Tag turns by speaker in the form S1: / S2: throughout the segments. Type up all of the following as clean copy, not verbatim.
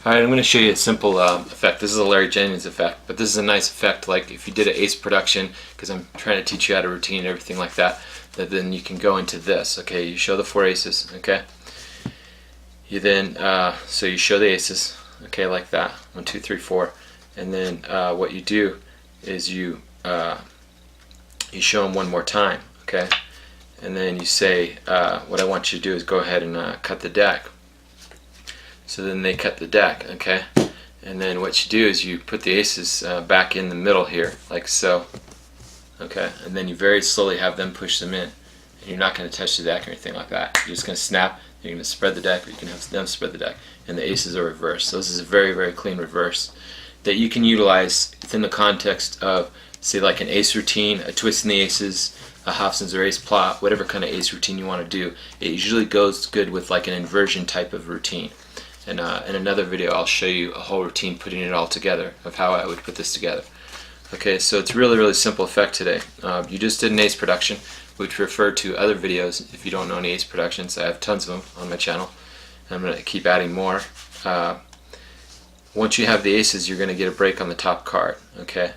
S1: Alright, I'm going to show you a simple effect. This is a Larry Jennings effect, but this is a nice effect like if you did an ACE production, because I'm trying to teach you how to routine and everything like that, then you can go into this. Okay, you show the 4 aces, okay? You then, so you show the aces, okay, like that, 1, 2, 3, 4, and then what you do is you show them one more time, okay? And then you say, what I want you to do is go ahead and cut the deck. So then they cut the deck, okay? And then what you do is you put the aces back in the middle here, like so, okay? And then you very slowly have them push them in. And you're not going to touch the deck or anything like that. You're just going to snap, you're going to spread the deck, or you can have them spread the deck. And the aces are reversed. So this is a very, very clean reverse that you can utilize within the context of, say, like an ace routine, a twist in the aces, a Hobson's or ace plot, whatever kind of ace routine you want to do. It usually goes good with like an inversion type of routine. And in another video I'll show you a whole routine putting it all together of how I would put this together. Okay, so it's really, really simple effect today. You just did an ace production, which refer to other videos. If you don't know any ace productions, I have tons of them on my channel. I'm going to keep adding more. Once you have the aces, you're going to get a break on the top card. Okay,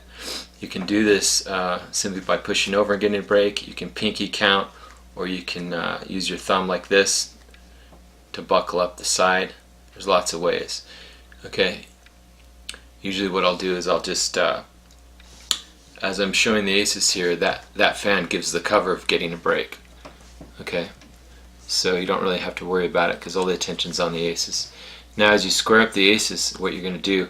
S1: you can do this simply by pushing over and getting a break. You can pinky count, or you can use your thumb like this to buckle up the side. There's lots of ways. Okay, usually what I'll do is I'll just as I'm showing the aces here, that fan gives the cover of getting a break. Okay, so you don't really have to worry about it because all the attention's on the aces. Now as you square up the aces, what you're going to do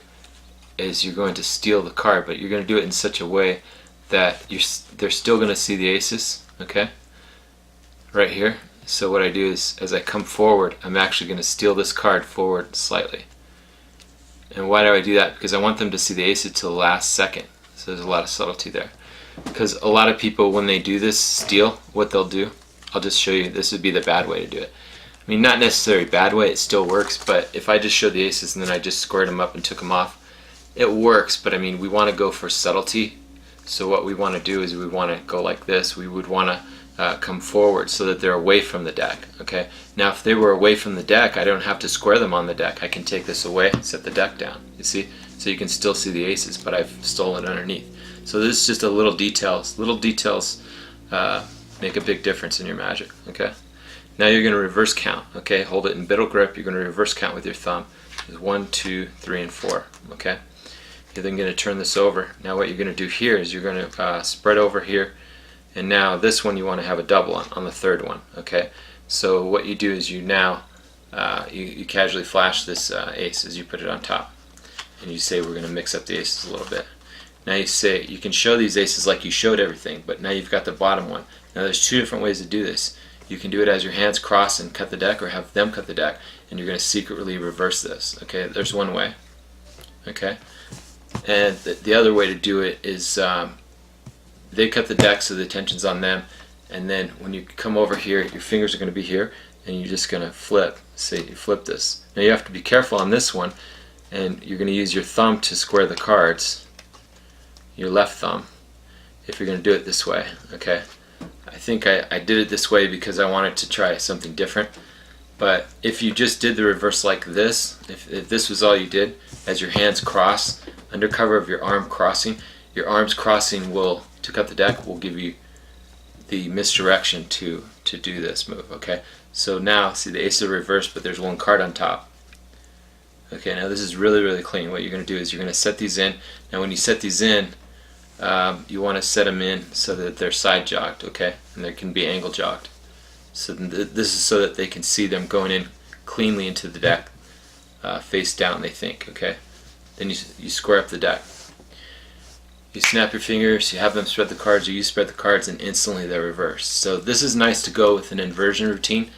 S1: is you're going to steal the card, but you're going to do it in such a way that they're still going to see the aces, okay, right here. So what I do is, as I come forward, I'm actually going to steal this card forward slightly. And why do I do that? Because I want them to see the aces till the last second. So there's a lot of subtlety there. Because a lot of people, when they do this steal, what they'll do, I'll just show you, this would be the bad way to do it. I mean, not necessarily bad way, it still works, but if I just showed the aces and then I just squared them up and took them off, it works, but I mean, we want to go for subtlety. So what we want to do is we want to go like this. We would want to come forward so that they're away from the deck. Okay. Now if they were away from the deck, I don't have to square them on the deck. I can take this away, set the deck down. You see? So you can still see the aces, but I've stolen it underneath. So this is just a little details. Little details make a big difference in your magic. Okay. Now you're going to reverse count. Okay. Hold it in middle grip. You're going to reverse count with your thumb. 1, 2, 3, and 4. Okay. You're then going to turn this over. Now what you're going to do here is you're going to spread over here. And now this one you want to have a double on the third one, okay? So what you do is you now, you casually flash this ace as you put it on top. And you say we're going to mix up the aces a little bit. Now you say, you can show these aces like you showed everything, but now you've got the bottom one. Now there's 2 different ways to do this. You can do it as your hands cross and cut the deck, or have them cut the deck, and you're going to secretly reverse this, okay? There's one way, okay? And the other way to do it is, they cut the deck so the attention's on them, and then when you come over here, your fingers are going to be here, and you're just going to flip. Say you flip this. Now you have to be careful on this one, and you're going to use your thumb to square the cards, your left thumb, if you're going to do it this way. Okay, I think I did it this way because I wanted to try something different, but if you just did the reverse like this, if this was all you did, as your hands cross, under cover of your arm crossing, your arms crossing will, to cut the deck, will give you the misdirection to do this move. Okay, so now see the aces are reversed, but there's one card on top. Okay, now this is really, really clean. What you're going to do is you're going to set these in. Now when you set these in, you want to set them in so that they're side jogged, okay, and they can be angle jogged. So this is so that they can see them going in cleanly into the deck, face down, they think. Okay, then you square up the deck. You snap your fingers, you have them spread the cards, or you spread the cards, and instantly they're reversed. So this is nice to go with an inversion routine,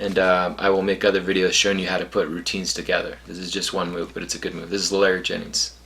S1: and I will make other videos showing you how to put routines together. This is just one move, but it's a good move. This is Larry Jennings.